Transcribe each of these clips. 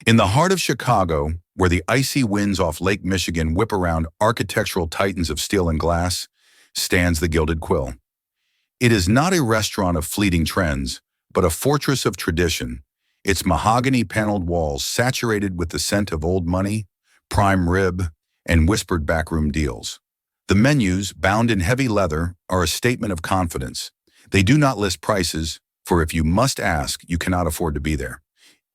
In the heart of Chicago, where the icy winds off Lake Michigan whip around architectural titans of steel and glass, stands the Gilded Quill. It is not a restaurant of fleeting trends, but a fortress of tradition, its mahogany-paneled walls saturated with the scent of old money, prime rib, and whispered backroom deals. The menus, bound in heavy leather, are a statement of confidence. They do not list prices, for if you must ask, you cannot afford to be there.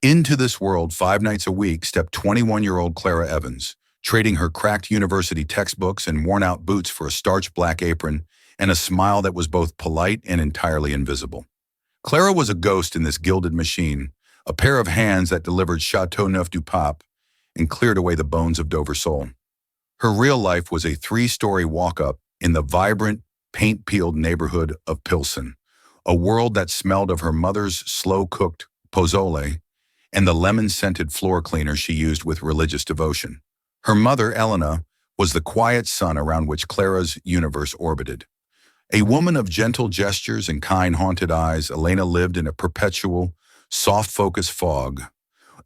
Into this world 5 nights a week stepped 21-year-old Clara Evans, trading her cracked university textbooks and worn-out boots for a starched black apron and a smile that was both polite and entirely invisible. Clara was a ghost in this gilded machine, a pair of hands that delivered Chateauneuf du Pape and cleared away the bones of Dover Sole. Her real life was a 3-story walk-up in the vibrant, paint-peeled neighborhood of Pilsen, a world that smelled of her mother's slow-cooked pozole and the lemon-scented floor cleaner she used with religious devotion. Her mother, Elena, was the quiet sun around which Clara's universe orbited. A woman of gentle gestures and kind-haunted eyes, Elena lived in a perpetual, soft-focus fog.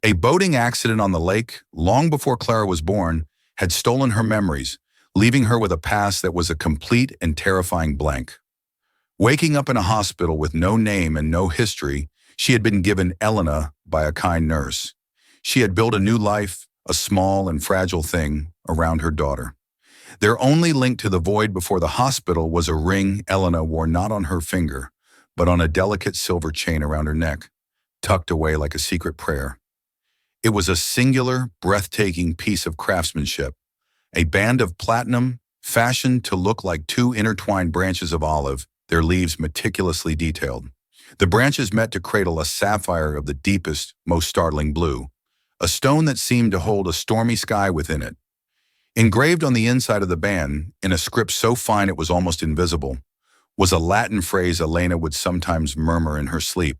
A boating accident on the lake, long before Clara was born, had stolen her memories, leaving her with a past that was a complete and terrifying blank. Waking up in a hospital with no name and no history, she had been given Elena by a kind nurse. She had built a new life, a small and fragile thing, around her daughter. Their only link to the void before the hospital was a ring Elena wore not on her finger, but on a delicate silver chain around her neck, tucked away like a secret prayer. It was a singular, breathtaking piece of craftsmanship, a band of platinum, fashioned to look like 2 intertwined branches of olive, their leaves meticulously detailed. The branches met to cradle a sapphire of the deepest, most startling blue, a stone that seemed to hold a stormy sky within it. Engraved on the inside of the band, in a script so fine it was almost invisible, was a Latin phrase Elena would sometimes murmur in her sleep,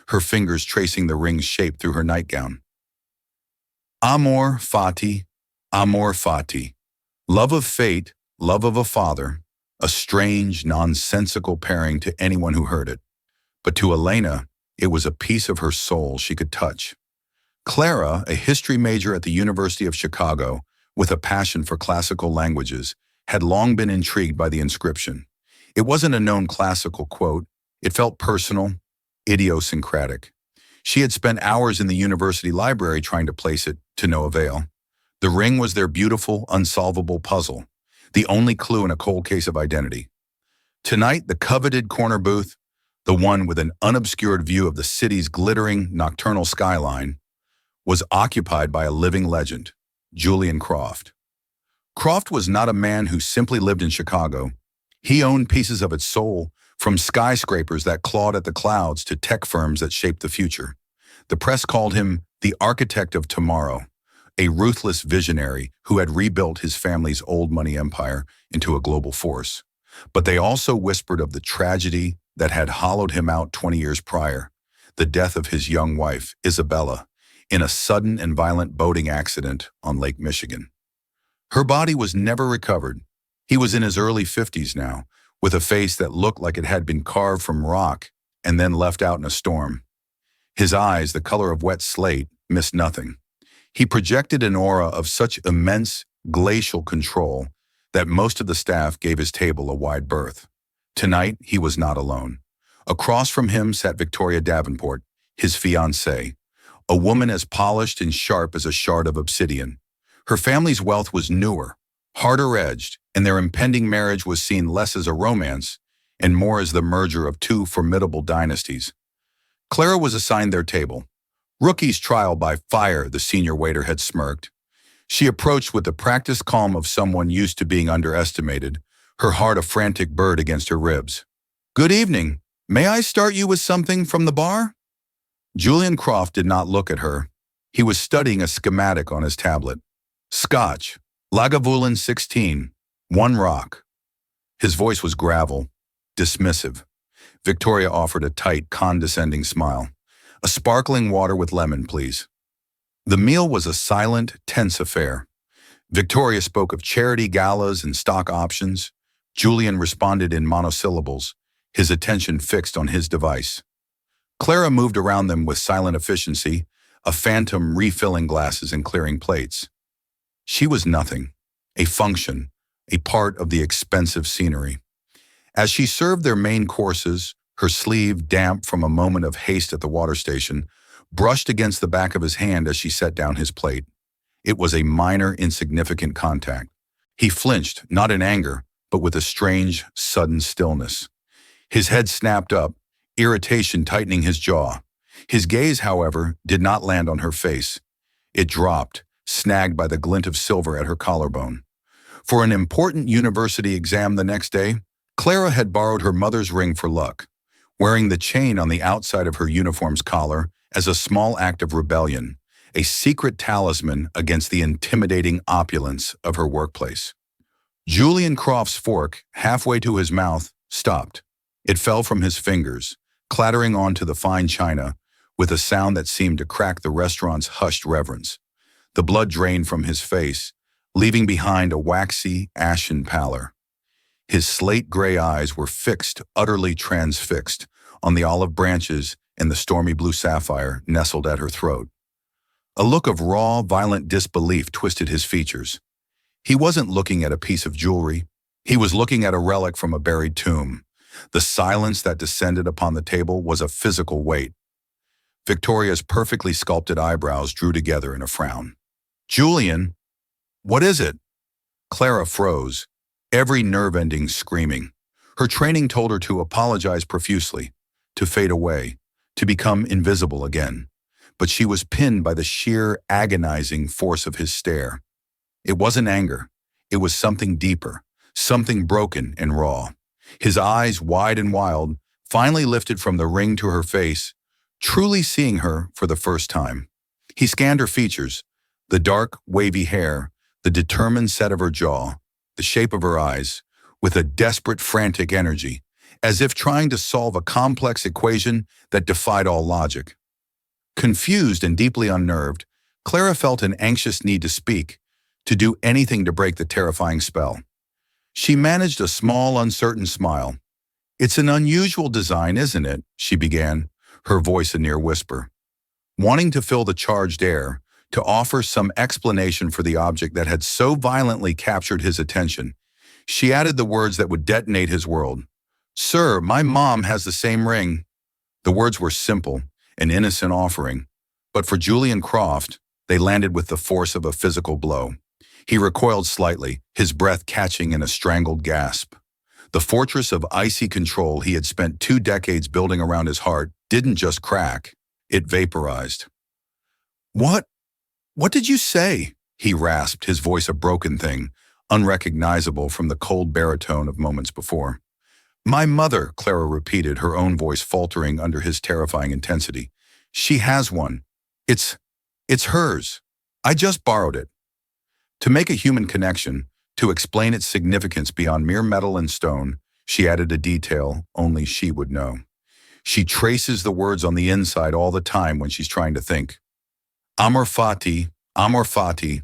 her fingers tracing the ring's shape through her nightgown. Amor fati, amor fati. Love of fate, love of a father, a strange, nonsensical pairing to anyone who heard it. But to Elena, it was a piece of her soul she could touch. Clara, a history major at the University of Chicago, with a passion for classical languages, had long been intrigued by the inscription. It wasn't a known classical quote. It felt personal, idiosyncratic. She had spent hours in the university library trying to place it, to no avail. The ring was their beautiful, unsolvable puzzle, the only clue in a cold case of identity. Tonight, the coveted corner booth, the one with an unobscured view of the city's glittering nocturnal skyline, was occupied by a living legend, Julian Croft. Croft was not a man who simply lived in Chicago. He owned pieces of its soul, from skyscrapers that clawed at the clouds to tech firms that shaped the future. The press called him the architect of tomorrow, a ruthless visionary who had rebuilt his family's old money empire into a global force. But they also whispered of the tragedy that had hollowed him out 20 years prior, the death of his young wife, Isabella, in a sudden and violent boating accident on Lake Michigan. Her body was never recovered. He was in his early 50s now, with a face that looked like it had been carved from rock and then left out in a storm. His eyes, the color of wet slate, missed nothing. He projected an aura of such immense, glacial control that most of the staff gave his table a wide berth. Tonight, he was not alone. Across from him sat Victoria Davenport, his fiancée, a woman as polished and sharp as a shard of obsidian. Her family's wealth was newer, harder-edged, and their impending marriage was seen less as a romance and more as the merger of 2 formidable dynasties. Clara was assigned their table. Rookie's trial by fire, the senior waiter had smirked. She approached with the practiced calm of someone used to being underestimated, her heart a frantic bird against her ribs. "Good evening. May I start you with something from the bar?" Julian Croft did not look at her. He was studying a schematic on his tablet. Scotch, Lagavulin 16, 1 rock. His voice was gravel, dismissive. Victoria offered a tight, condescending smile. "A sparkling water with lemon, please." The meal was a silent, tense affair. Victoria spoke of charity galas and stock options. Julian responded in monosyllables, his attention fixed on his device. Clara moved around them with silent efficiency, a phantom refilling glasses and clearing plates. She was nothing, a function, a part of the expensive scenery. As she served their main courses, her sleeve, damp from a moment of haste at the water station, brushed against the back of his hand as she set down his plate. It was a minor, insignificant contact. He flinched, not in anger, but with a strange, sudden stillness. His head snapped up, irritation tightening his jaw. His gaze, however, did not land on her face. It dropped, snagged by the glint of silver at her collarbone. For an important university exam the next day, Clara had borrowed her mother's ring for luck, wearing the chain on the outside of her uniform's collar as a small act of rebellion, a secret talisman against the intimidating opulence of her workplace. Julian Croft's fork, halfway to his mouth, stopped. It fell from his fingers, clattering onto the fine china, with a sound that seemed to crack the restaurant's hushed reverence. The blood drained from his face, leaving behind a waxy, ashen pallor. His slate-gray eyes were fixed, utterly transfixed, on the olive branches and the stormy blue sapphire nestled at her throat. A look of raw, violent disbelief twisted his features. He wasn't looking at a piece of jewelry. He was looking at a relic from a buried tomb. The silence that descended upon the table was a physical weight. Victoria's perfectly sculpted eyebrows drew together in a frown. "Julian, what is it?" Clara froze, every nerve ending screaming. Her training told her to apologize profusely, to fade away, to become invisible again. But she was pinned by the sheer, agonizing force of his stare. It wasn't anger. It was something deeper, something broken and raw. His eyes, wide and wild, finally lifted from the ring to her face, truly seeing her for the first time. He scanned her features, the dark, wavy hair, the determined set of her jaw, the shape of her eyes, with a desperate, frantic energy, as if trying to solve a complex equation that defied all logic. Confused and deeply unnerved, Clara felt an anxious need to speak, to do anything to break the terrifying spell. She managed a small, uncertain smile. "It's an unusual design, isn't it?" she began, her voice a near whisper. Wanting to fill the charged air, to offer some explanation for the object that had so violently captured his attention, she added the words that would detonate his world. "Sir, my mom has the same ring." The words were simple, an innocent offering, but for Julian Croft, they landed with the force of a physical blow. He recoiled slightly, his breath catching in a strangled gasp. The fortress of icy control he had spent 2 decades building around his heart didn't just crack, it vaporized. What did you say?" he rasped, his voice a broken thing, unrecognizable from the cold baritone of moments before. "My mother," Clara repeated, her own voice faltering under his terrifying intensity. "She has one. It's hers. I just borrowed it." To make a human connection, to explain its significance beyond mere metal and stone, she added a detail only she would know. She traces the words on the inside all the time when she's trying to think. Amor fati, amor fati.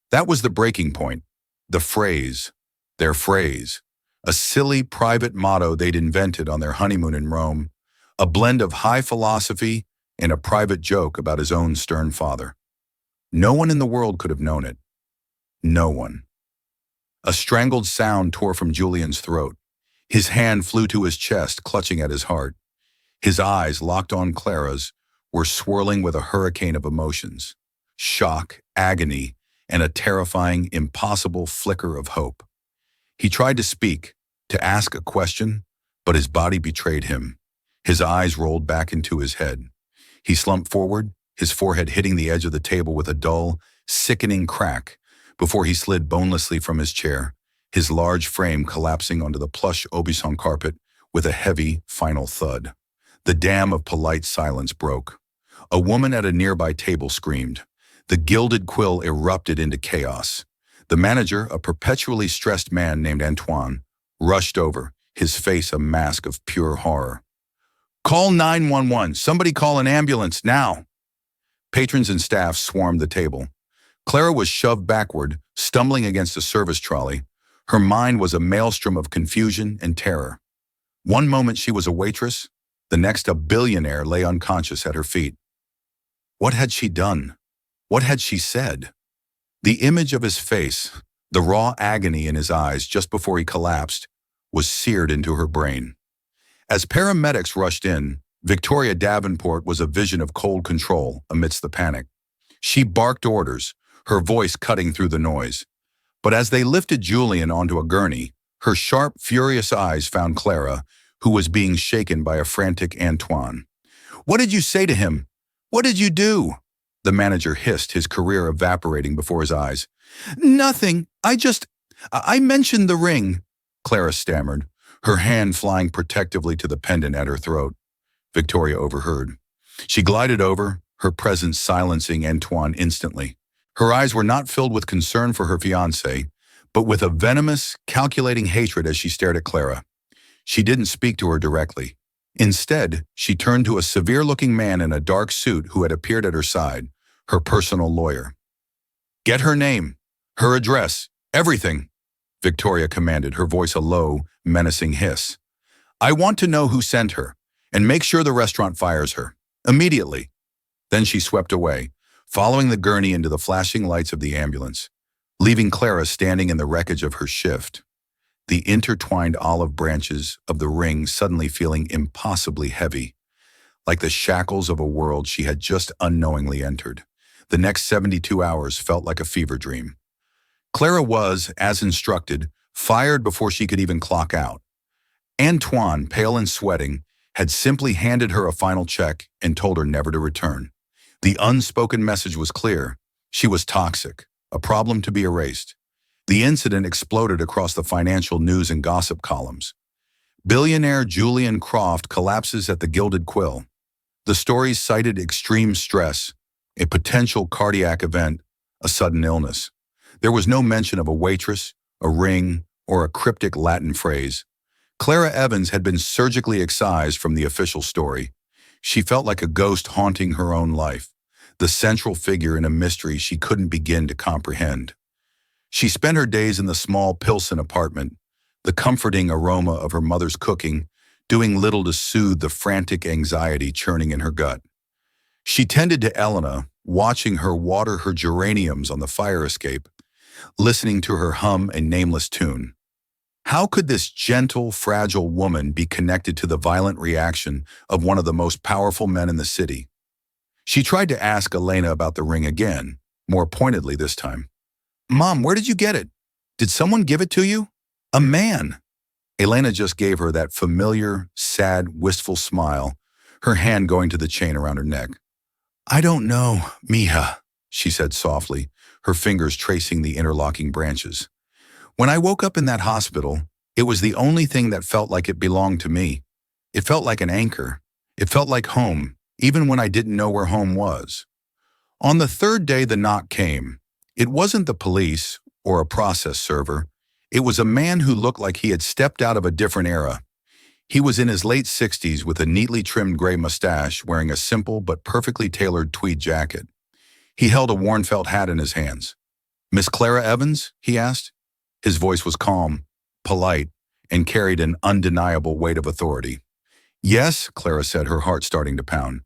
That was the breaking point, the phrase, their phrase, a silly private motto they'd invented on their honeymoon in Rome, a blend of high philosophy and a private joke about his own stern father. No one in the world could have known it. No one. A strangled sound tore from Julian's throat. His hand flew to his chest, clutching at his heart. His eyes, locked on Clara's, were swirling with a hurricane of emotions. Shock, agony, and a terrifying, impossible flicker of hope. He tried to speak, to ask a question, but his body betrayed him. His eyes rolled back into his head. He slumped forward, his forehead hitting the edge of the table with a dull, sickening crack, before he slid bonelessly from his chair, his large frame collapsing onto the plush Aubusson carpet with a heavy, final thud. The dam of polite silence broke. A woman at a nearby table screamed. The gilded quill erupted into chaos. The manager, a perpetually stressed man named Antoine, rushed over, his face a mask of pure horror. "Call 911. Somebody call an ambulance, now." Patrons and staff swarmed the table. Clara was shoved backward, stumbling against a service trolley. Her mind was a maelstrom of confusion and terror. One moment she was a waitress, the next a billionaire lay unconscious at her feet. What had she done? What had she said? The image of his face, the raw agony in his eyes just before he collapsed, was seared into her brain. As paramedics rushed in, Victoria Davenport was a vision of cold control amidst the panic. She barked orders, her voice cutting through the noise. But as they lifted Julian onto a gurney, her sharp, furious eyes found Clara, who was being shaken by a frantic Antoine. "What did you say to him? What did you do?" The manager hissed, his career evaporating before his eyes. "Nothing. I mentioned the ring," Clara stammered, her hand flying protectively to the pendant at her throat. Victoria overheard. She glided over, her presence silencing Antoine instantly. Her eyes were not filled with concern for her fiancé, but with a venomous, calculating hatred as she stared at Clara. She didn't speak to her directly. Instead, she turned to a severe-looking man in a dark suit who had appeared at her side, her personal lawyer. "Get her name, her address, everything," Victoria commanded, her voice a low, menacing hiss. "I want to know who sent her, and make sure the restaurant fires her. Immediately." Then she swept away, following the gurney into the flashing lights of the ambulance, leaving Clara standing in the wreckage of her shift, the intertwined olive branches of the ring suddenly feeling impossibly heavy, like the shackles of a world she had just unknowingly entered. The next 72 hours felt like a fever dream. Clara was, as instructed, fired before she could even clock out. Antoine, pale and sweating, had simply handed her a final check and told her never to return. The unspoken message was clear. She was toxic, a problem to be erased. The incident exploded across the financial news and gossip columns. Billionaire Julian Croft collapses at the Gilded Quill. The stories cited extreme stress, a potential cardiac event, a sudden illness. There was no mention of a waitress, a ring, or a cryptic Latin phrase. Clara Evans had been surgically excised from the official story. She felt like a ghost haunting her own life, the central figure in a mystery she couldn't begin to comprehend. She spent her days in the small Pilsen apartment, the comforting aroma of her mother's cooking, doing little to soothe the frantic anxiety churning in her gut. She tended to Elena, watching her water her geraniums on the fire escape, listening to her hum a nameless tune. How could this gentle, fragile woman be connected to the violent reaction of one of the most powerful men in the city? She tried to ask Elena about the ring again, more pointedly this time. "Mom, where did you get it? Did someone give it to you? A man." Elena just gave her that familiar, sad, wistful smile, her hand going to the chain around her neck. "I don't know, mija," she said softly, her fingers tracing the interlocking branches. "When I woke up in that hospital, it was the only thing that felt like it belonged to me. It felt like an anchor. It felt like home, even when I didn't know where home was." On the third day the knock came. It wasn't the police or a process server. It was a man who looked like he had stepped out of a different era. He was in his late 60s with a neatly trimmed gray mustache, wearing a simple but perfectly tailored tweed jacket. He held a worn felt hat in his hands. "Miss Clara Evans?" he asked. His voice was calm, polite, and carried an undeniable weight of authority. "Yes," Clara said, her heart starting to pound.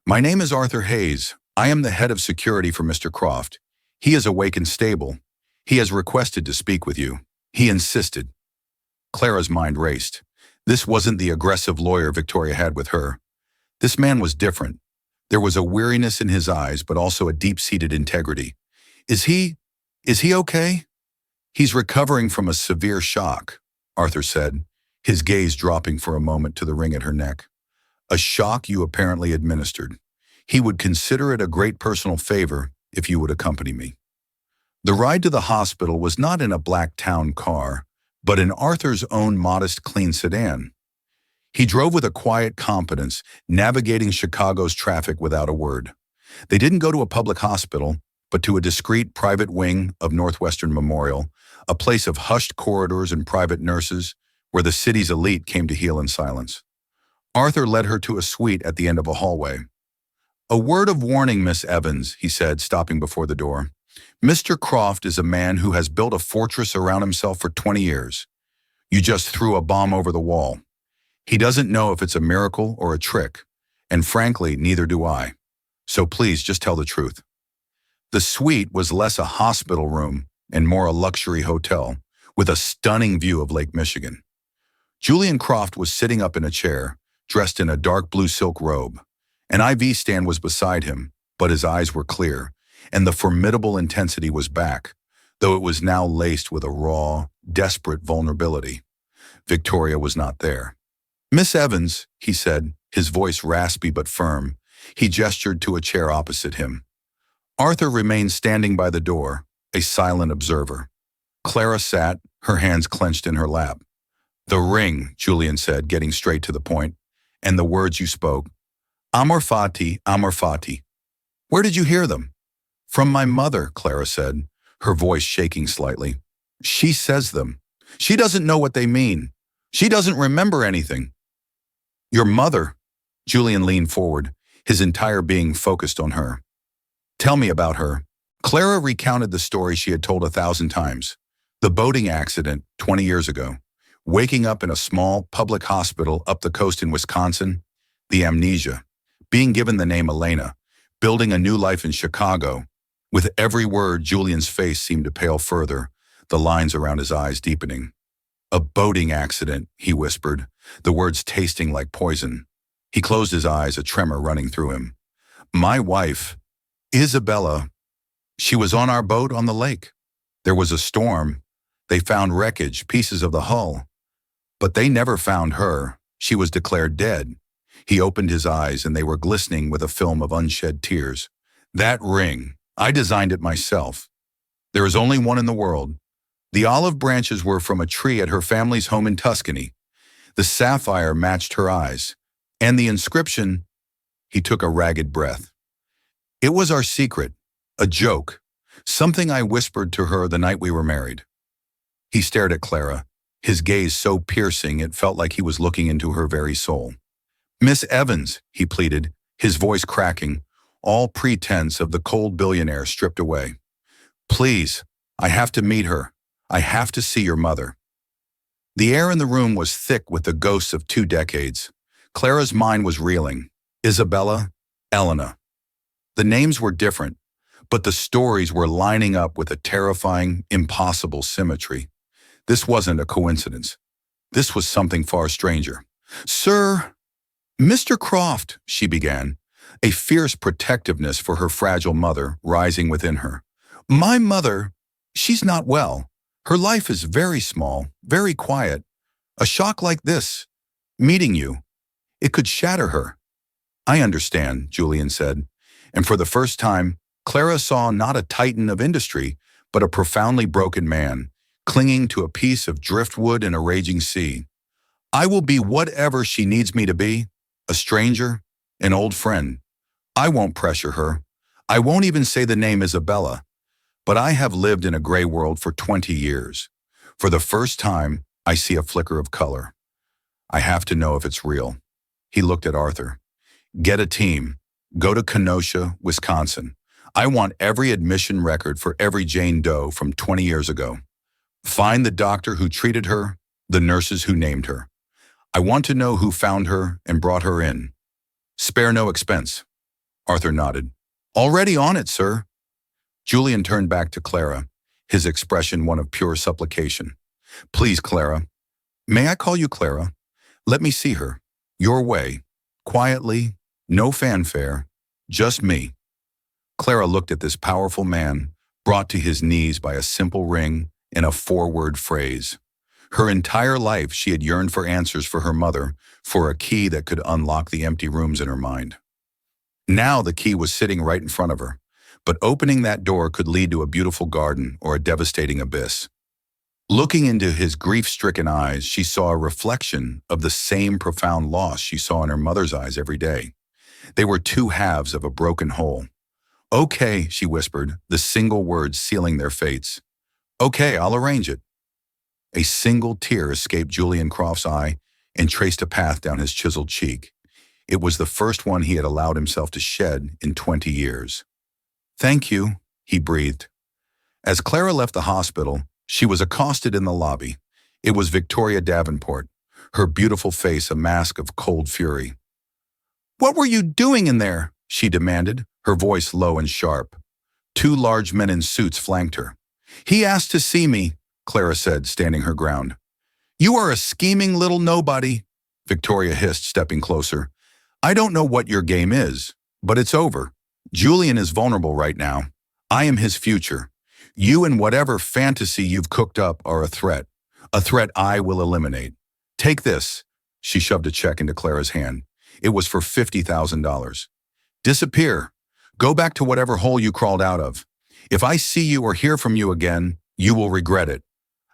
"My name is Arthur Hayes. I am the head of security for Mr. Croft. He is awake and stable. He has requested to speak with you. He insisted." Clara's mind raced. This wasn't the aggressive lawyer Victoria had with her. This man was different. There was a weariness in his eyes, but also a deep-seated integrity. Is he okay?" "He's recovering from a severe shock," Arthur said, his gaze dropping for a moment to the ring at her neck. "A shock you apparently administered. He would consider it a great personal favor if you would accompany me." The ride to the hospital was not in a black town car, but in Arthur's own modest, clean sedan. He drove with a quiet competence, navigating Chicago's traffic without a word. They didn't go to a public hospital, but to a discreet private wing of Northwestern Memorial, a place of hushed corridors and private nurses where the city's elite came to heal in silence. Arthur led her to a suite at the end of a hallway. "A word of warning, Miss Evans," he said, stopping before the door. "Mr. Croft is a man who has built a fortress around himself for 20 years. You just threw a bomb over the wall. He doesn't know if it's a miracle or a trick, and frankly, neither do I. So please just tell the truth. The suite was less a hospital room and more a luxury hotel, with a stunning view of Lake Michigan. Julian Croft was sitting up in a chair, dressed in a dark blue silk robe. An IV stand was beside him, but his eyes were clear, and the formidable intensity was back, though it was now laced with a raw, desperate vulnerability. Victoria was not there. "Miss Evans," he said, his voice raspy but firm. He gestured to a chair opposite him. Arthur remained standing by the door, a silent observer. Clara sat, her hands clenched in her lap. "The ring," Julian said, getting straight to the point, "and the words you spoke. Amor fati, amor fati. Where did you hear them?" "From my mother," Clara said, her voice shaking slightly. "She says them. She doesn't know what they mean. She doesn't remember anything." "Your mother?" Julian leaned forward, his entire being focused on her. "Tell me about her." Clara recounted the story she had told 1,000 times. The boating accident 20 years ago, waking up in a small public hospital up the coast in Wisconsin, the amnesia, being given the name Elena, building a new life in Chicago. With every word, Julian's face seemed to pale further, the lines around his eyes deepening. "A boating accident," he whispered, the words tasting like poison. He closed his eyes, a tremor running through him. "My wife, Isabella, she was on our boat on the lake. There was a storm. They found wreckage, pieces of the hull. But they never found her. She was declared dead." He opened his eyes, and they were glistening with a film of unshed tears. "That ring, I designed it myself. There is only one in the world. The olive branches were from a tree at her family's home in Tuscany. The sapphire matched her eyes. And the inscription," he took a ragged breath. "It was our secret, a joke, something I whispered to her the night we were married." He stared at Clara, his gaze so piercing it felt like he was looking into her very soul. "Miss Evans," he pleaded, his voice cracking, all pretense of the cold billionaire stripped away. "Please, I have to meet her. I have to see your mother." The air in the room was thick with the ghosts of 2 decades. Clara's mind was reeling. Isabella, Elena. The names were different, but the stories were lining up with a terrifying, impossible symmetry. This wasn't a coincidence. This was something far stranger. "Sir, Mr. Croft," she began, a fierce protectiveness for her fragile mother rising within her. "My mother, she's not well. Her life is very small, very quiet. A shock like this, meeting you, it could shatter her." "I understand," Julian said, and for the first time, Clara saw not a titan of industry, but a profoundly broken man, clinging to a piece of driftwood in a raging sea. "I will be whatever she needs me to be, a stranger, an old friend. I won't pressure her. I won't even say the name Isabella. But I have lived in a gray world for 20 years. For the first time, I see a flicker of color. I have to know if it's real." He looked at Arthur. "Get a team. Go to Kenosha, Wisconsin. I want every admission record for every Jane Doe from 20 years ago. Find the doctor who treated her, the nurses who named her. I want to know who found her and brought her in. Spare no expense." Arthur nodded. "Already on it, sir." Julian turned back to Clara, his expression one of pure supplication. "Please, Clara. May I call you Clara? Let me see her. Your way. Quietly. No fanfare. Just me." Clara looked at this powerful man, brought to his knees by a simple ring and a 4-word phrase. Her entire life she had yearned for answers for her mother, for a key that could unlock the empty rooms in her mind. Now the key was sitting right in front of her, but opening that door could lead to a beautiful garden or a devastating abyss. Looking into his grief-stricken eyes, she saw a reflection of the same profound loss she saw in her mother's eyes every day. They were 2 halves of a broken whole. "Okay," she whispered, the single words sealing their fates. "Okay, I'll arrange it." A single tear escaped Julian Croft's eye and traced a path down his chiseled cheek. It was the first one he had allowed himself to shed in 20 years. "Thank you," he breathed. As Clara left the hospital, she was accosted in the lobby. It was Victoria Davenport, her beautiful face a mask of cold fury. "What were you doing in there?" she demanded, her voice low and sharp. Two large men in suits flanked her. "He asked to see me," Clara said, standing her ground. "You are a scheming little nobody," Victoria hissed, stepping closer. "I don't know what your game is, but it's over. Julian is vulnerable right now. I am his future. You and whatever fantasy you've cooked up are a threat I will eliminate. Take this." She shoved a check into Clara's hand. It was for $50,000. "Disappear. Go back to whatever hole you crawled out of. If I see you or hear from you again, you will regret it.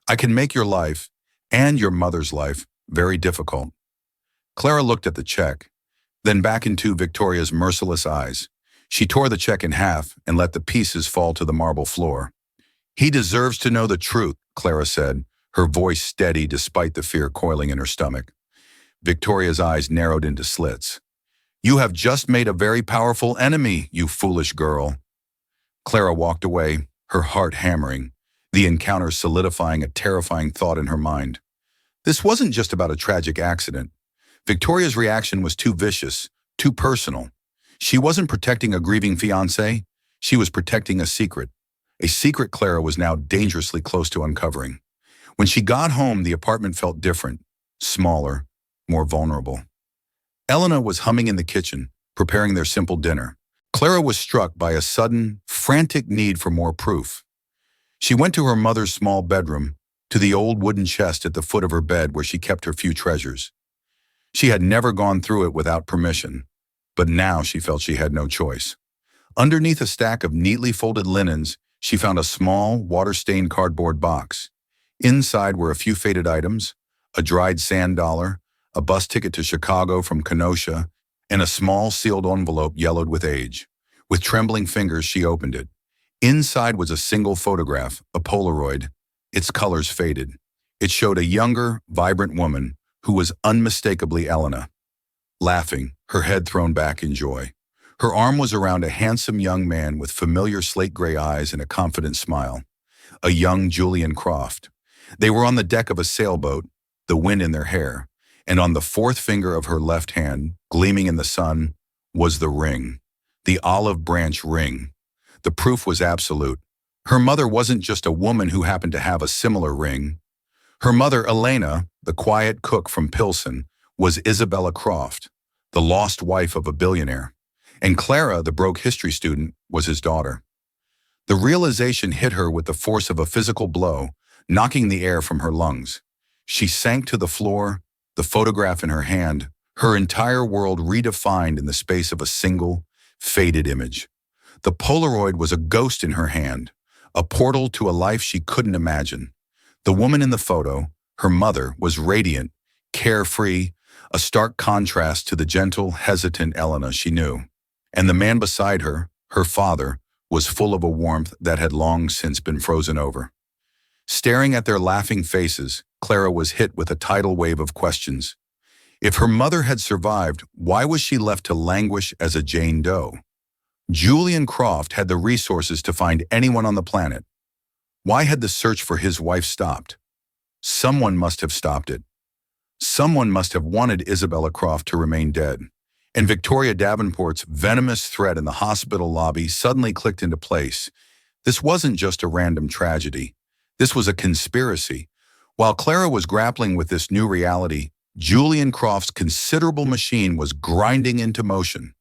I can make your life, and your mother's life, very difficult." Clara looked at the check, then back into Victoria's merciless eyes. She tore the check in half and let the pieces fall to the marble floor. "He deserves to know the truth," Clara said, her voice steady despite the fear coiling in her stomach. Victoria's eyes narrowed into slits. "You have just made a very powerful enemy, you foolish girl." Clara walked away, her heart hammering, the encounter solidifying a terrifying thought in her mind. This wasn't just about a tragic accident. Victoria's reaction was too vicious, too personal. She wasn't protecting a grieving fiancé, she was protecting a secret Clara was now dangerously close to uncovering. When she got home, the apartment felt different, smaller, more vulnerable. Elena was humming in the kitchen, preparing their simple dinner. Clara was struck by a sudden, frantic need for more proof. She went to her mother's small bedroom, to the old wooden chest at the foot of her bed where she kept her few treasures. She had never gone through it without permission, but now she felt she had no choice. Underneath a stack of neatly folded linens, she found a small, water-stained cardboard box. Inside were a few faded items, a dried sand dollar, a bus ticket to Chicago from Kenosha, and a small sealed envelope yellowed with age. With trembling fingers, she opened it. Inside was a single photograph, a Polaroid. Its colors faded. It showed a younger, vibrant woman who was unmistakably Elena, laughing, her head thrown back in joy. Her arm was around a handsome young man with familiar slate-gray eyes and a confident smile. A young Julian Croft. They were on the deck of a sailboat, the wind in their hair, and on the fourth finger of her left hand, gleaming in the sun, was the ring. The olive branch ring. The proof was absolute. Her mother wasn't just a woman who happened to have a similar ring. Her mother, Elena, the quiet cook from Pilsen, was Isabella Croft, the lost wife of a billionaire. And Clara, the broke history student, was his daughter. The realization hit her with the force of a physical blow, knocking the air from her lungs. She sank to the floor, the photograph in her hand, her entire world redefined in the space of a single, faded image. The Polaroid was a ghost in her hand, a portal to a life she couldn't imagine. The woman in the photo, her mother, was radiant, carefree, a stark contrast to the gentle, hesitant Elena she knew. And the man beside her, her father, was full of a warmth that had long since been frozen over. Staring at their laughing faces, Clara was hit with a tidal wave of questions. If her mother had survived, why was she left to languish as a Jane Doe? Julian Croft had the resources to find anyone on the planet. Why had the search for his wife stopped? Someone must have stopped it. Someone must have wanted Isabella Croft to remain dead. And Victoria Davenport's venomous threat in the hospital lobby suddenly clicked into place. This wasn't just a random tragedy. This was a conspiracy. While Clara was grappling with this new reality, Julian Croft's considerable machine was grinding into motion.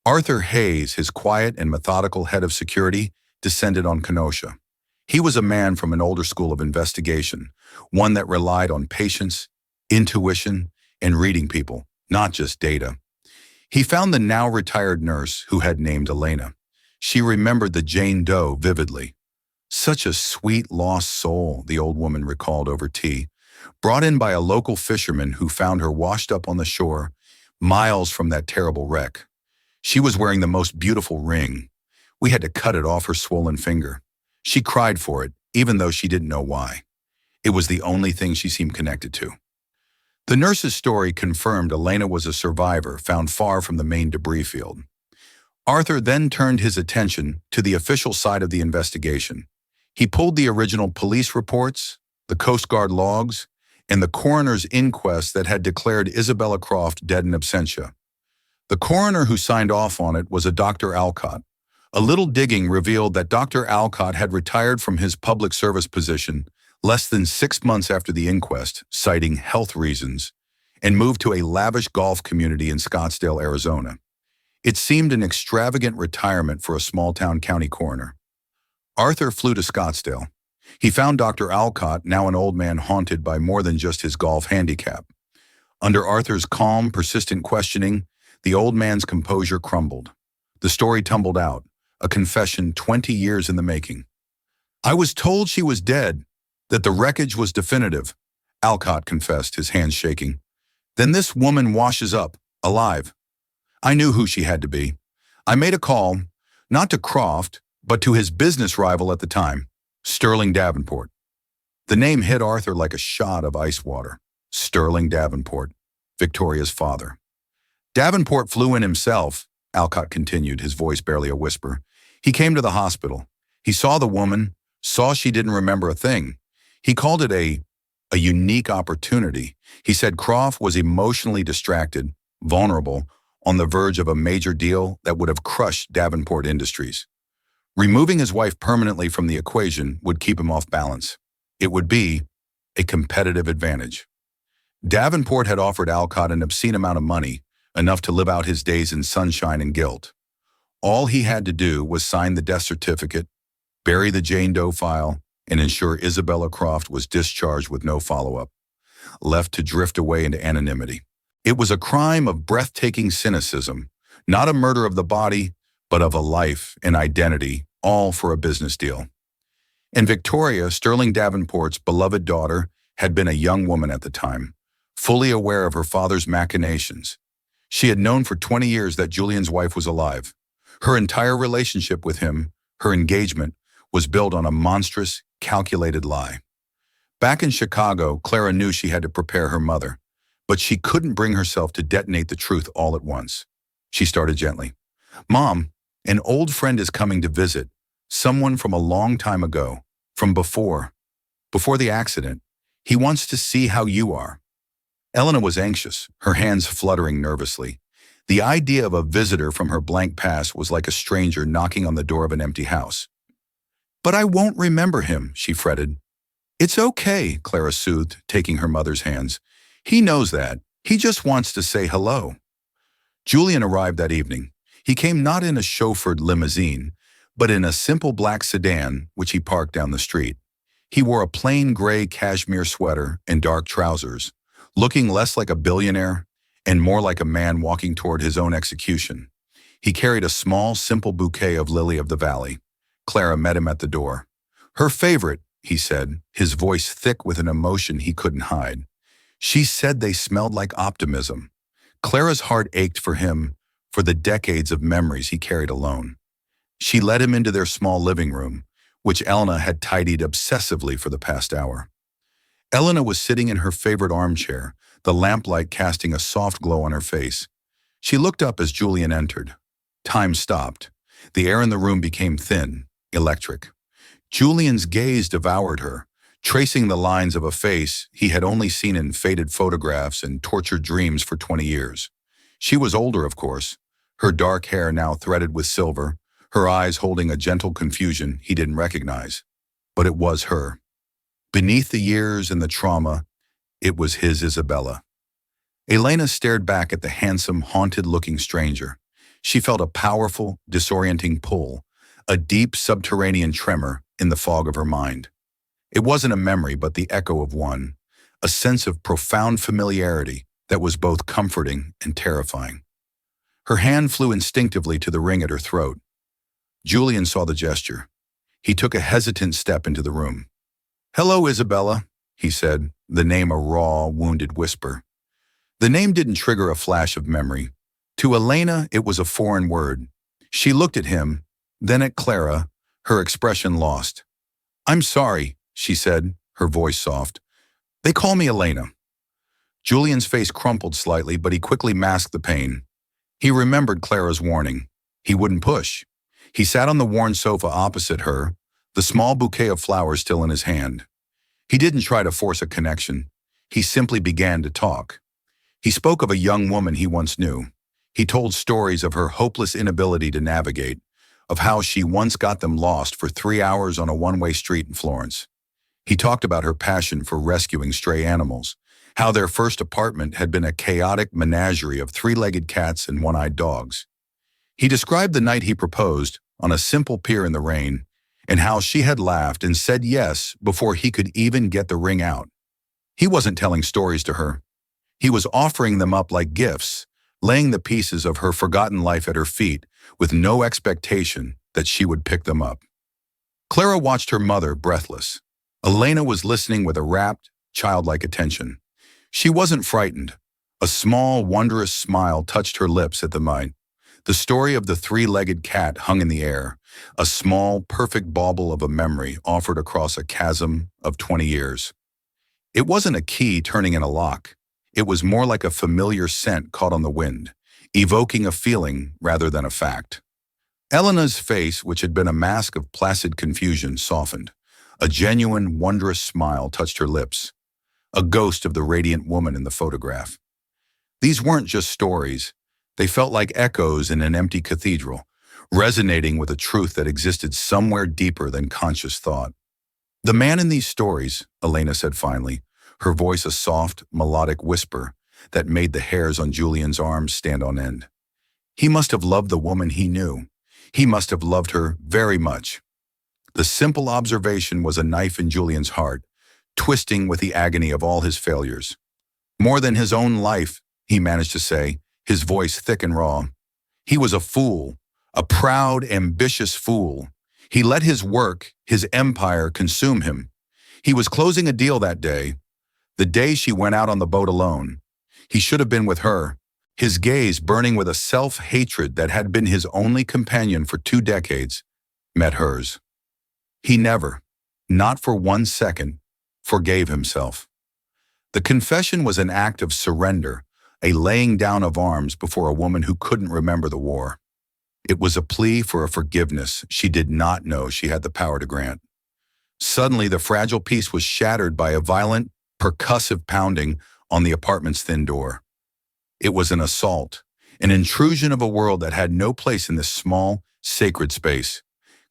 Arthur Hayes, his quiet and methodical head of security, descended on Kenosha. He was a man from an older school of investigation, one that relied on patience, intuition, and reading people, not just data. He found the now-retired nurse who had named Elena. She remembered the Jane Doe vividly. Such a sweet, lost soul, the old woman recalled over tea, brought in by a local fisherman who found her washed up on the shore, miles from that terrible wreck. She was wearing the most beautiful ring. We had to cut it off her swollen finger. She cried for it, even though she didn't know why. It was the only thing she seemed connected to. The nurse's story confirmed Elena was a survivor found far from the main debris field. Arthur then turned his attention to the official side of the investigation. He pulled the original police reports, the Coast Guard logs, and the coroner's inquest that had declared Isabella Croft dead in absentia. The coroner who signed off on it was a Dr. Alcott. A little digging revealed that Dr. Alcott had retired from his public service position less than 6 months after the inquest, citing health reasons, and moved to a lavish golf community in Scottsdale, Arizona. It seemed an extravagant retirement for a small-town county coroner. Arthur flew to Scottsdale. He found Dr. Alcott, now an old man haunted by more than just his golf handicap. Under Arthur's calm, persistent questioning, the old man's composure crumbled. The story tumbled out, a confession 20 years in the making. "I was told she was dead, that the wreckage was definitive," Alcott confessed, his hands shaking. "Then this woman washes up, alive. I knew who she had to be. I made a call, not to Croft, but to his business rival at the time, Sterling Davenport." The name hit Arthur like a shot of ice water. Sterling Davenport, Victoria's father. "Davenport flew in himself," Alcott continued, his voice barely a whisper. "He came to the hospital. He saw the woman, saw she didn't remember a thing. He called it a unique opportunity. He said Croft was emotionally distracted, vulnerable, on the verge of a major deal that would have crushed Davenport Industries. Removing his wife permanently from the equation would keep him off balance. It would be a competitive advantage. Davenport had offered Alcott an obscene amount of money, enough to live out his days in sunshine and guilt. All he had to do was sign the death certificate, bury the Jane Doe file, and ensure Isabella Croft was discharged with no follow-up, left to drift away into anonymity. It was a crime of breathtaking cynicism, not a murder of the body, but of a life and identity, all for a business deal. And Victoria, Sterling Davenport's beloved daughter, had been a young woman at the time, fully aware of her father's machinations. She had known for 20 years that Julian's wife was alive. Her entire relationship with him, her engagement, was built on a monstrous, calculated lie. Back in Chicago, Clara knew she had to prepare her mother, but she couldn't bring herself to detonate the truth all at once. She started gently. "Mom, an old friend is coming to visit, someone from a long time ago, from before the accident. He wants to see how you are." Elena was anxious, her hands fluttering nervously. The idea of a visitor from her blank past was like a stranger knocking on the door of an empty house. "But I won't remember him," she fretted. "It's okay," Clara soothed, taking her mother's hands. "He knows that. He just wants to say hello." Julian arrived that evening. He came not in a chauffeured limousine, but in a simple black sedan, which he parked down the street. He wore a plain gray cashmere sweater and dark trousers, looking less like a billionaire and more like a man walking toward his own execution. He carried a small, simple bouquet of lily of the valley. Clara met him at the door. "Her favorite," he said, his voice thick with an emotion he couldn't hide. She said they smelled like optimism. Clara's heart ached for him, for the decades of memories he carried alone. She led him into their small living room, which Elena had tidied obsessively for the past hour. Elena was sitting in her favorite armchair, the lamplight casting a soft glow on her face. She looked up as Julian entered. Time stopped. The air in the room became thin, electric. Julian's gaze devoured her, tracing the lines of a face he had only seen in faded photographs and tortured dreams for 20 years. She was older, of course, her dark hair now threaded with silver, her eyes holding a gentle confusion he didn't recognize. But it was her. Beneath the years and the trauma, it was his Isabella. Elena stared back at the handsome, haunted-looking stranger. She felt a powerful, disorienting pull, a deep subterranean tremor in the fog of her mind. It wasn't a memory, but the echo of one, a sense of profound familiarity that was both comforting and terrifying. Her hand flew instinctively to the ring at her throat. Julian saw the gesture. He took a hesitant step into the room. "Hello, Isabella," he said, the name a raw, wounded whisper. The name didn't trigger a flash of memory. To Elena, it was a foreign word. She looked at him, then at Clara, her expression lost. "I'm sorry," she said, her voice soft. "They call me Elena." Julian's face crumpled slightly, but he quickly masked the pain. He remembered Clara's warning. He wouldn't push. He sat on the worn sofa opposite her, the small bouquet of flowers still in his hand. He didn't try to force a connection. He simply began to talk. He spoke of a young woman he once knew. He told stories of her hopeless inability to navigate, of how she once got them lost for 3 hours on a one-way street in Florence. He talked about her passion for rescuing stray animals, how their first apartment had been a chaotic menagerie of three-legged cats and one-eyed dogs. He described the night he proposed on a simple pier in the rain, and how she had laughed and said yes before he could even get the ring out. He wasn't telling stories to her. He was offering them up like gifts, laying the pieces of her forgotten life at her feet with no expectation that she would pick them up. Clara watched her mother, breathless. Elena was listening with a rapt, childlike attention. She wasn't frightened. A small, wondrous smile touched her lips at the might. The story of the three-legged cat hung in the air, a small, perfect bauble of a memory offered across a chasm of 20 years. It wasn't a key turning in a lock. It was more like a familiar scent caught on the wind, evoking a feeling rather than a fact. Elena's face, which had been a mask of placid confusion, softened. A genuine, wondrous smile touched her lips, a ghost of the radiant woman in the photograph. These weren't just stories. They felt like echoes in an empty cathedral, resonating with a truth that existed somewhere deeper than conscious thought. "The man in these stories," Elena said finally, her voice a soft, melodic whisper that made the hairs on Julian's arms stand on end. "He must have loved the woman he knew. He must have loved her very much." The simple observation was a knife in Julian's heart, twisting with the agony of all his failures. "More than his own life," he managed to say, his voice thick and raw. "He was a fool, a proud, ambitious fool. He let his work, his empire, consume him. He was closing a deal that day, the day she went out on the boat alone. He should have been with her, his gaze burning with a self-hatred that had been his only companion for 2 decades, met hers. He never, not for 1 second, forgave himself." The confession was an act of surrender, a laying down of arms before a woman who couldn't remember the war. It was a plea for a forgiveness she did not know she had the power to grant. Suddenly, the fragile peace was shattered by a violent, percussive pounding on the apartment's thin door. It was an assault, an intrusion of a world that had no place in this small, sacred space.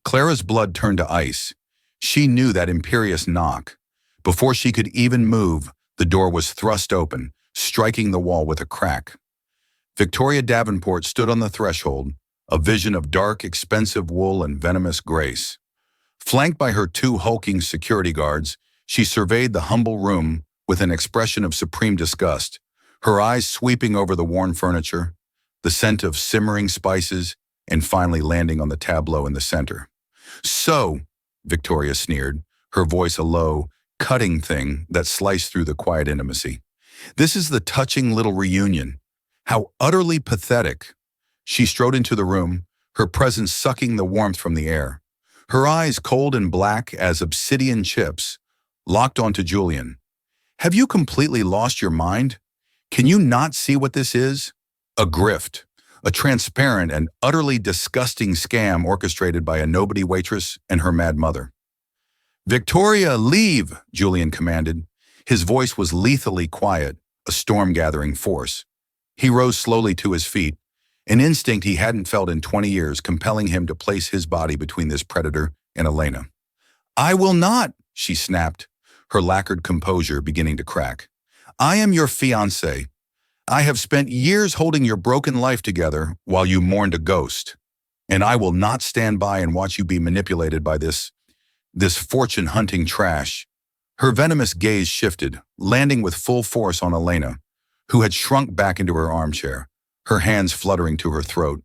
Clara's blood turned to ice. She knew that imperious knock. Before she could even move, the door was thrust open, striking the wall with a crack. Victoria Davenport stood on the threshold, a vision of dark, expensive wool and venomous grace. Flanked by her 2 hulking security guards, she surveyed the humble room with an expression of supreme disgust, her eyes sweeping over the worn furniture, the scent of simmering spices, and finally landing on the tableau in the center. "So," Victoria sneered, her voice a low, cutting thing that sliced through the quiet intimacy. "This is the touching little reunion. How utterly pathetic." She strode into the room, her presence sucking the warmth from the air. Her eyes, cold and black as obsidian chips, locked onto Julian. "Have you completely lost your mind? Can you not see what this is? A grift, a transparent and utterly disgusting scam orchestrated by a nobody waitress and her mad mother." "Victoria, leave," Julian commanded. His voice was lethally quiet, a storm-gathering force. He rose slowly to his feet, an instinct he hadn't felt in 20 years compelling him to place his body between this predator and Elena. "I will not," she snapped, her lacquered composure beginning to crack. "I am your fiancé. I have spent years holding your broken life together while you mourned a ghost, and I will not stand by and watch you be manipulated by this fortune-hunting trash." Her venomous gaze shifted, landing with full force on Elena, who had shrunk back into her armchair, her hands fluttering to her throat,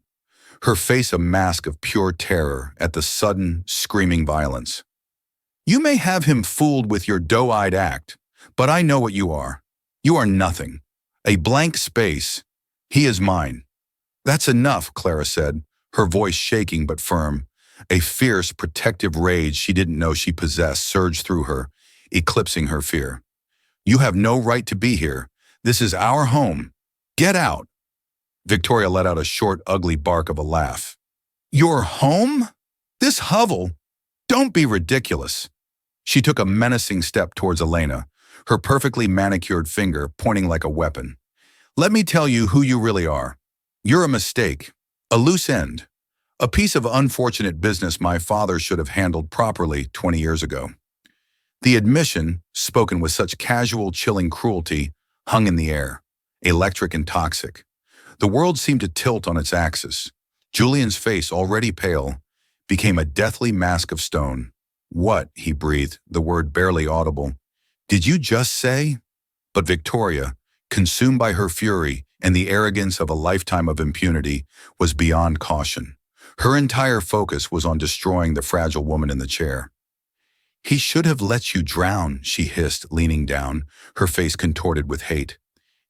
her face a mask of pure terror at the sudden, screaming violence. "You may have him fooled with your doe-eyed act, but I know what you are. You are nothing. A blank space. He is mine." "That's enough," Clara said, her voice shaking but firm. A fierce, protective rage she didn't know she possessed surged through her, eclipsing her fear. "You have no right to be here. This is our home. Get out." Victoria let out a short, ugly bark of a laugh. "Your home? This hovel? Don't be ridiculous." She took a menacing step towards Elena, her perfectly manicured finger pointing like a weapon. "Let me tell you who you really are. You're a mistake, a loose end, a piece of unfortunate business my father should have handled properly 20 years ago. The admission, spoken with such casual, chilling cruelty, hung in the air, electric and toxic. The world seemed to tilt on its axis. Julian's face, already pale, became a deathly mask of stone. "What?" he breathed, the word barely audible. "Did you just say?" But Victoria, consumed by her fury and the arrogance of a lifetime of impunity, was beyond caution. Her entire focus was on destroying the fragile woman in the chair. "He should have let you drown," she hissed, leaning down, her face contorted with hate.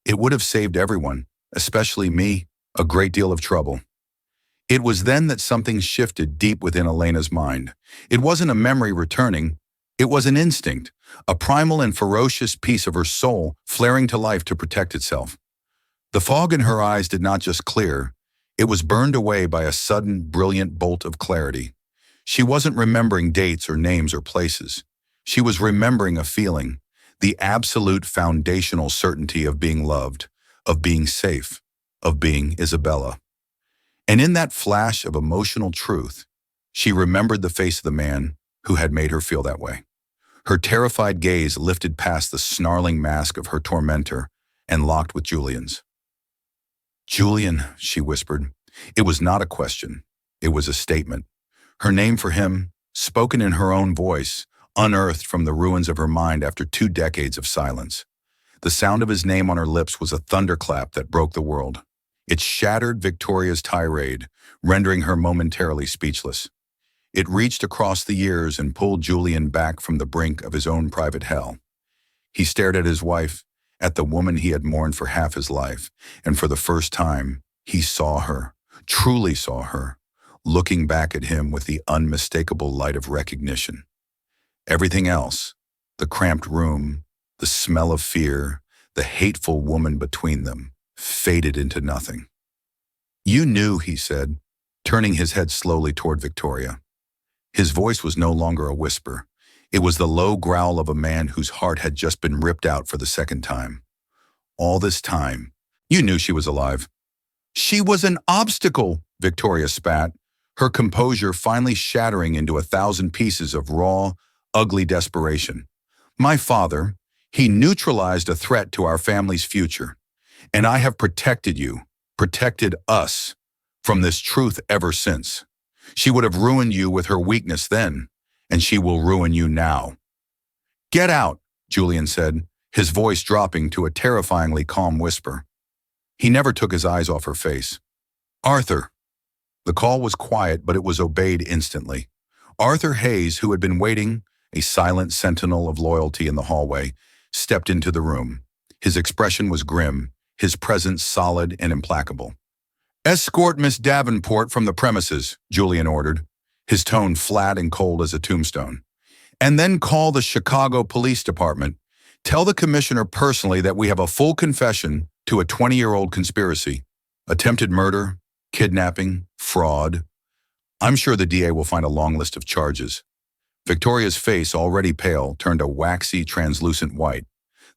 "It would have saved everyone, especially me, a great deal of trouble." It was then that something shifted deep within Elena's mind. It wasn't a memory returning, it was an instinct, a primal and ferocious piece of her soul flaring to life to protect itself. The fog in her eyes did not just clear, it was burned away by a sudden, brilliant bolt of clarity. She wasn't remembering dates or names or places. She was remembering a feeling, the absolute foundational certainty of being loved, of being safe, of being Isabella. And in that flash of emotional truth, she remembered the face of the man who had made her feel that way. Her terrified gaze lifted past the snarling mask of her tormentor and locked with Julian's. "Julian," she whispered. It was not a question. It was a statement. Her name for him, spoken in her own voice, unearthed from the ruins of her mind after 2 decades of silence. The sound of his name on her lips was a thunderclap that broke the world. It shattered Victoria's tirade, rendering her momentarily speechless. It reached across the years and pulled Julian back from the brink of his own private hell. He stared at his wife, at the woman he had mourned for half his life, and for the first time, he saw her, truly saw her, looking back at him with the unmistakable light of recognition. Everything else, the cramped room, the smell of fear, the hateful woman between them, faded into nothing. "You knew," he said, turning his head slowly toward Victoria. His voice was no longer a whisper. It was the low growl of a man whose heart had just been ripped out for the second time. "All this time, you knew she was alive." "She was an obstacle," Victoria spat, her composure finally shattering into 1,000 pieces of raw, ugly desperation. "My father, he neutralized a threat to our family's future. And I have protected you, protected us, from this truth ever since. She would have ruined you with her weakness then, and she will ruin you now." "Get out," Julian said, his voice dropping to a terrifyingly calm whisper. He never took his eyes off her face. "Arthur." The call was quiet, but it was obeyed instantly. Arthur Hayes, who had been waiting, a silent sentinel of loyalty in the hallway, stepped into the room. His expression was grim, his presence solid and implacable. "Escort Miss Davenport from the premises," Julian ordered, his tone flat and cold as a tombstone. "And then call the Chicago Police Department. Tell the commissioner personally that we have a full confession to a 20-year-old conspiracy. Attempted murder, kidnapping, fraud. I'm sure the DA will find a long list of charges." Victoria's face, already pale, turned a waxy, translucent white.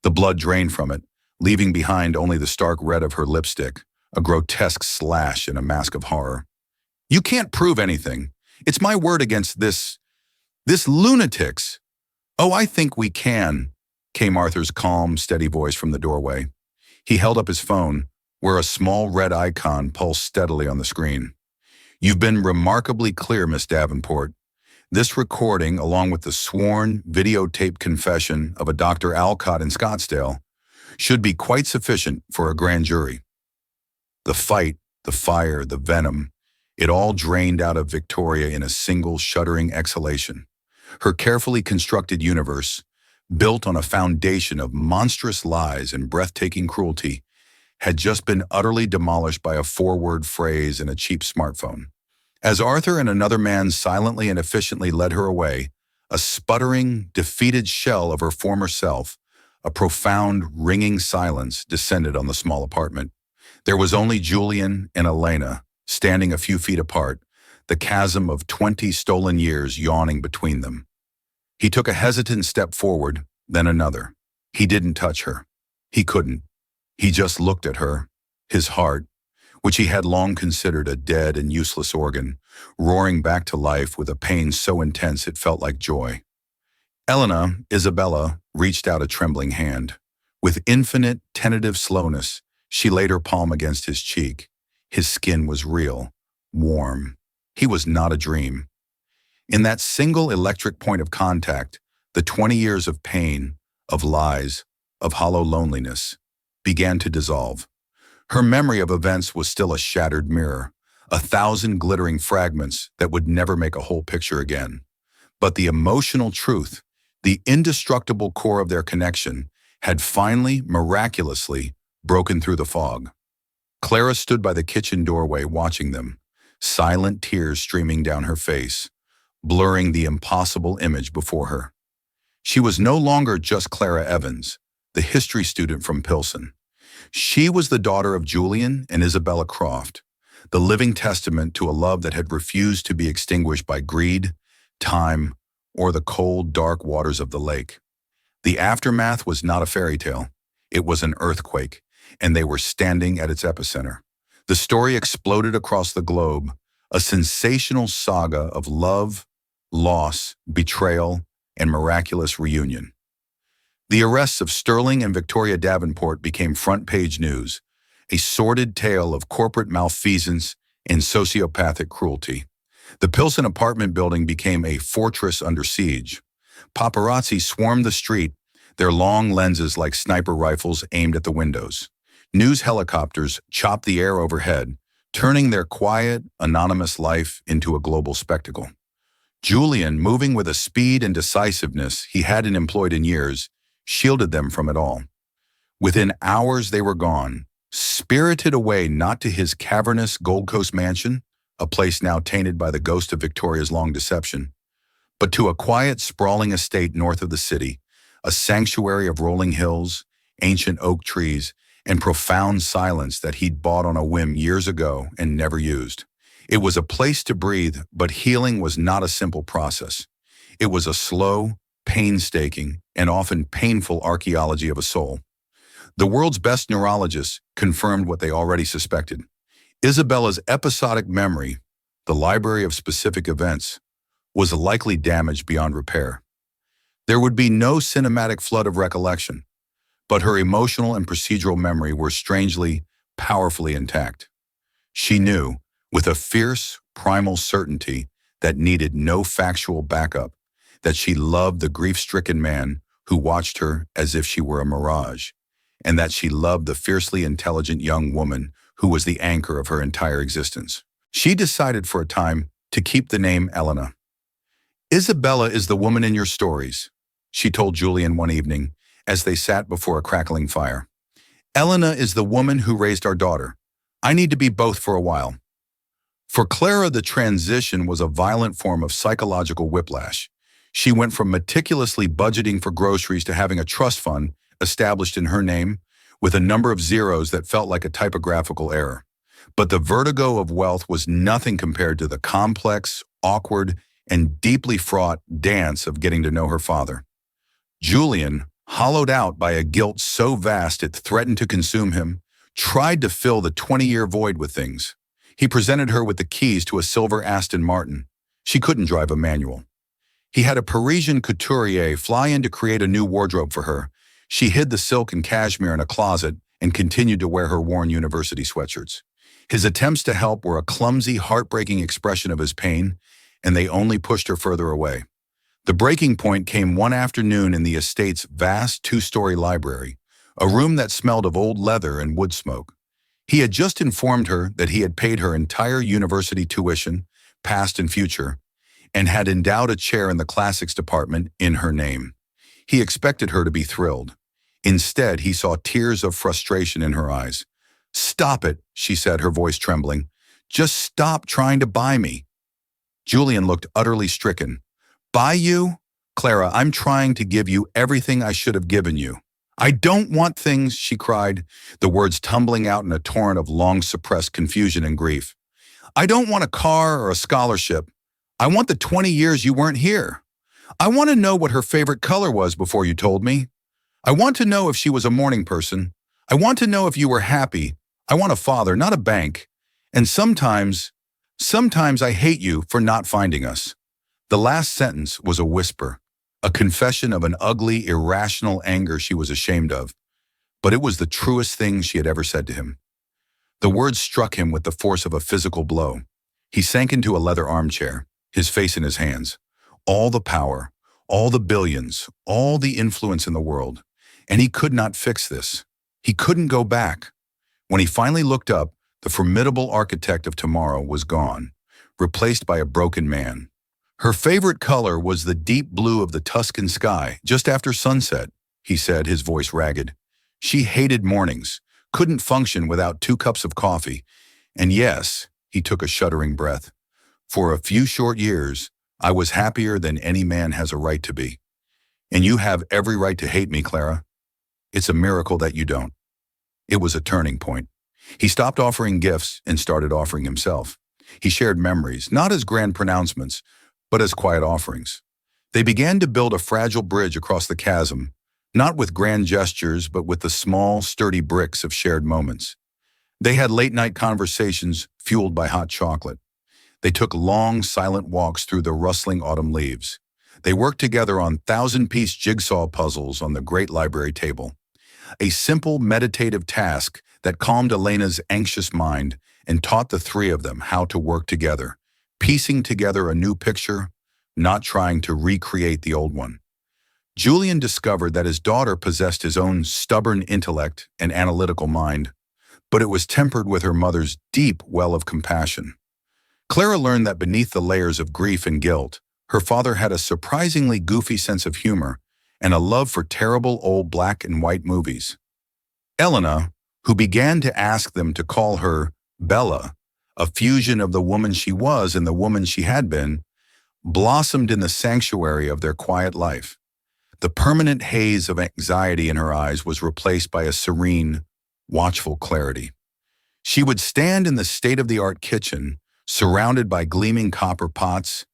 The blood drained from it, leaving behind only the stark red of her lipstick, a grotesque slash in a mask of horror. "You can't prove anything. It's my word against this lunatics." "Oh, I think we can," came Arthur's calm, steady voice from the doorway. He held up his phone, where a small red icon pulsed steadily on the screen. "You've been remarkably clear, Miss Davenport. This recording, along with the sworn, videotaped confession of a Dr. Alcott in Scottsdale, should be quite sufficient for a grand jury." The fight, the fire, the venom, it all drained out of Victoria in a single shuddering exhalation. Her carefully constructed universe, built on a foundation of monstrous lies and breathtaking cruelty, had just been utterly demolished by a 4-word phrase in a cheap smartphone. As Arthur and another man silently and efficiently led her away, a sputtering, defeated shell of her former self, a profound, ringing silence descended on the small apartment. There was only Julian and Elena, standing a few feet apart, the chasm of 20 stolen years yawning between them. He took a hesitant step forward, then another. He didn't touch her. He couldn't. He just looked at her, his heart, which he had long considered a dead and useless organ, roaring back to life with a pain so intense it felt like joy. Isabella, reached out a trembling hand. With infinite, tentative slowness, she laid her palm against his cheek. His skin was real, warm. He was not a dream. In that single electric point of contact, the 20 years of pain, of lies, of hollow loneliness, began to dissolve. Her memory of events was still a shattered mirror, 1,000 glittering fragments that would never make a whole picture again. But the emotional truth, the indestructible core of their connection, had finally, miraculously, broken through the fog. Clara stood by the kitchen doorway watching them, silent tears streaming down her face, blurring the impossible image before her. She was no longer just Clara Evans, the history student from Pilsen. She was the daughter of Julian and Isabella Croft, the living testament to a love that had refused to be extinguished by greed, time, or the cold, dark waters of the lake. The aftermath was not a fairy tale. It was an earthquake, and they were standing at its epicenter. The story exploded across the globe, a sensational saga of love, loss, betrayal, and miraculous reunion. The arrests of Sterling and Victoria Davenport became front-page news, a sordid tale of corporate malfeasance and sociopathic cruelty. The Pilsen apartment building became a fortress under siege. Paparazzi swarmed the street, their long lenses like sniper rifles aimed at the windows. News helicopters chopped the air overhead, turning their quiet, anonymous life into a global spectacle. Julian, moving with a speed and decisiveness he hadn't employed in years, shielded them from it all. Within hours they were gone, spirited away not to his cavernous Gold Coast mansion, a place now tainted by the ghost of Victoria's long deception, but to a quiet, sprawling estate north of the city, a sanctuary of rolling hills, ancient oak trees, and profound silence that he'd bought on a whim years ago and never used. It was a place to breathe, but healing was not a simple process. It was a slow, painstaking, and often painful archaeology of a soul. The world's best neurologists confirmed what they already suspected. Isabella's episodic memory, the library of specific events, was likely damaged beyond repair. There would be no cinematic flood of recollection, but her emotional and procedural memory were strangely, powerfully intact. She knew, with a fierce, primal certainty that needed no factual backup, that she loved the grief-stricken man who watched her as if she were a mirage, and that she loved the fiercely intelligent young woman who was the anchor of her entire existence. She decided for a time to keep the name Elena. "Isabella is the woman in your stories," she told Julian one evening as they sat before a crackling fire. "Elena is the woman who raised our daughter. I need to be both for a while." For Clara, the transition was a violent form of psychological whiplash. She went from meticulously budgeting for groceries to having a trust fund established in her name with a number of zeros that felt like a typographical error. But the vertigo of wealth was nothing compared to the complex, awkward, and deeply fraught dance of getting to know her father. Julian, hollowed out by a guilt so vast it threatened to consume him, tried to fill the 20-year void with things. He presented her with the keys to a silver Aston Martin. She couldn't drive a manual. He had a Parisian couturier fly in to create a new wardrobe for her. She hid the silk and cashmere in a closet and continued to wear her worn university sweatshirts. His attempts to help were a clumsy, heartbreaking expression of his pain, and they only pushed her further away. The breaking point came one afternoon in the estate's vast two-story library, a room that smelled of old leather and wood smoke. He had just informed her that he had paid her entire university tuition, past and future, and had endowed a chair in the classics department in her name. He expected her to be thrilled. Instead, he saw tears of frustration in her eyes. "Stop it," she said, her voice trembling. "Just stop trying to buy me." Julian looked utterly stricken. "Buy you? Clara, I'm trying to give you everything I should have given you." "I don't want things," she cried, the words tumbling out in a torrent of long-suppressed confusion and grief. "I don't want a car or a scholarship. I want the 20 years you weren't here. I want to know what her favorite color was before you told me. I want to know if she was a morning person. I want to know if you were happy. I want a father, not a bank. And sometimes I hate you for not finding us." The last sentence was a whisper, a confession of an ugly, irrational anger she was ashamed of, but it was the truest thing she had ever said to him. The words struck him with the force of a physical blow. He sank into a leather armchair, his face in his hands. All the power, all the billions, all the influence in the world. And he could not fix this. He couldn't go back. When he finally looked up, the formidable architect of tomorrow was gone, replaced by a broken man. Her favorite color was the deep blue of the Tuscan sky just after sunset, he said, his voice ragged. She hated mornings, couldn't function without 2 cups of coffee. And yes, he took a shuddering breath. For a few short years, I was happier than any man has a right to be. And you have every right to hate me, Clara. It's a miracle that you don't. It was a turning point. He stopped offering gifts and started offering himself. He shared memories, not as grand pronouncements, but as quiet offerings. They began to build a fragile bridge across the chasm, not with grand gestures, but with the small, sturdy bricks of shared moments. They had late-night conversations fueled by hot chocolate. They took long, silent walks through the rustling autumn leaves. They worked together on 1,000-piece jigsaw puzzles on the great library table. A simple, meditative task that calmed Elena's anxious mind and taught the 3 of them how to work together, piecing together a new picture, not trying to recreate the old one. Julian discovered that his daughter possessed his own stubborn intellect and analytical mind, but it was tempered with her mother's deep well of compassion. Clara learned that beneath the layers of grief and guilt, her father had a surprisingly goofy sense of humor and a love for terrible old black and white movies. Elena, who began to ask them to call her Bella, a fusion of the woman she was and the woman she had been, blossomed in the sanctuary of their quiet life. The permanent haze of anxiety in her eyes was replaced by a serene, watchful clarity. She would stand in the state-of-the-art kitchen, surrounded by gleaming copper pots,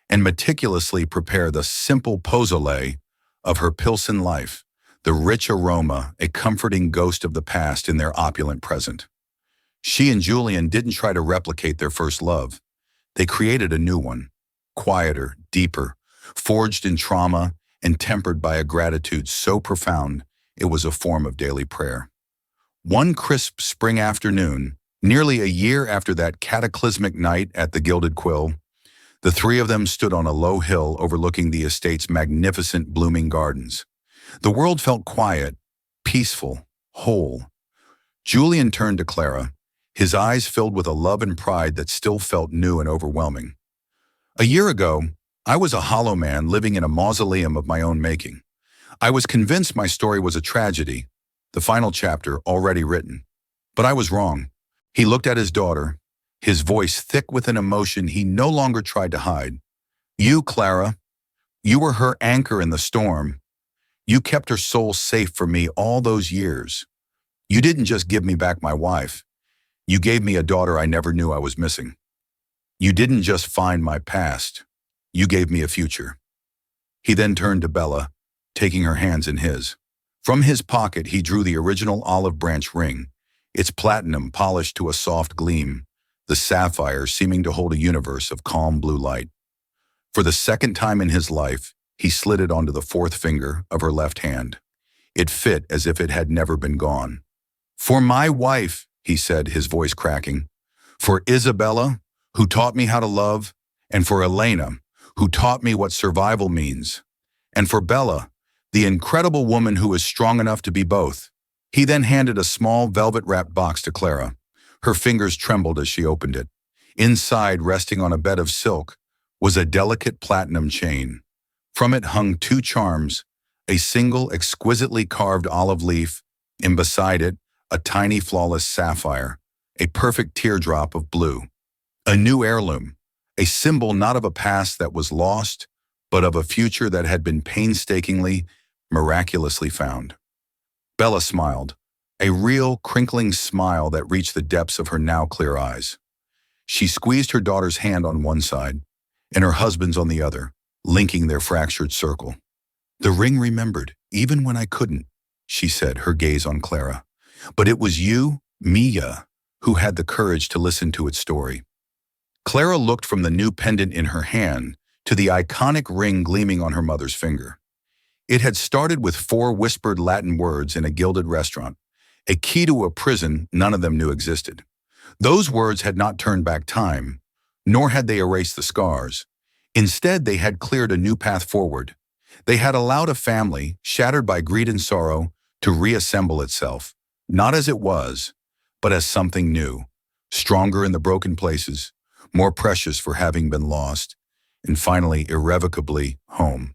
and meticulously prepare the simple pozole of her Pilsen life, the rich aroma, a comforting ghost of the past in their opulent present. She and Julian didn't try to replicate their first love. They created a new one, quieter, deeper, forged in trauma and tempered by a gratitude so profound it was a form of daily prayer. One crisp spring afternoon, nearly a year after that cataclysmic night at the Gilded Quill, the 3 of them stood on a low hill overlooking the estate's magnificent blooming gardens. The world felt quiet, peaceful, whole. Julian turned to Clara, his eyes filled with a love and pride that still felt new and overwhelming. "A year ago, I was a hollow man living in a mausoleum of my own making. I was convinced my story was a tragedy, the final chapter already written. But I was wrong." He looked at his daughter, his voice thick with an emotion he no longer tried to hide. "You, Clara, you were her anchor in the storm. You kept her soul safe for me all those years. You didn't just give me back my wife. You gave me a daughter I never knew I was missing. You didn't just find my past. You gave me a future." He then turned to Bella, taking her hands in his. From his pocket, he drew the original olive branch ring, its platinum polished to a soft gleam, the sapphire seeming to hold a universe of calm blue light. For the second time in his life, he slid it onto the 4th finger of her left hand. It fit as if it had never been gone. "For my wife," he said, his voice cracking. "For Isabella, who taught me how to love, and for Elena, who taught me what survival means, and for Bella, the incredible woman who is strong enough to be both." He then handed a small velvet-wrapped box to Clara. Her fingers trembled as she opened it. Inside, resting on a bed of silk, was a delicate platinum chain. From it hung 2 charms, a single exquisitely carved olive leaf, and beside it, a tiny flawless sapphire, a perfect teardrop of blue. A new heirloom, a symbol not of a past that was lost, but of a future that had been painstakingly, miraculously found. Bella smiled, a real, crinkling smile that reached the depths of her now clear eyes. She squeezed her daughter's hand on one side, and her husband's on the other, linking their fractured circle. "The ring remembered, even when I couldn't," she said, her gaze on Clara. "But it was you, Mia, who had the courage to listen to its story. Clara looked from the new pendant in her hand to the iconic ring gleaming on her mother's finger. It had started with 4 whispered Latin words in a gilded restaurant, a key to a prison none of them knew existed. Those words had not turned back time, nor had they erased the scars. Instead, they had cleared a new path forward. They had allowed a family, shattered by greed and sorrow, to reassemble itself, not as it was, but as something new, stronger in the broken places, more precious for having been lost, and finally, irrevocably, home.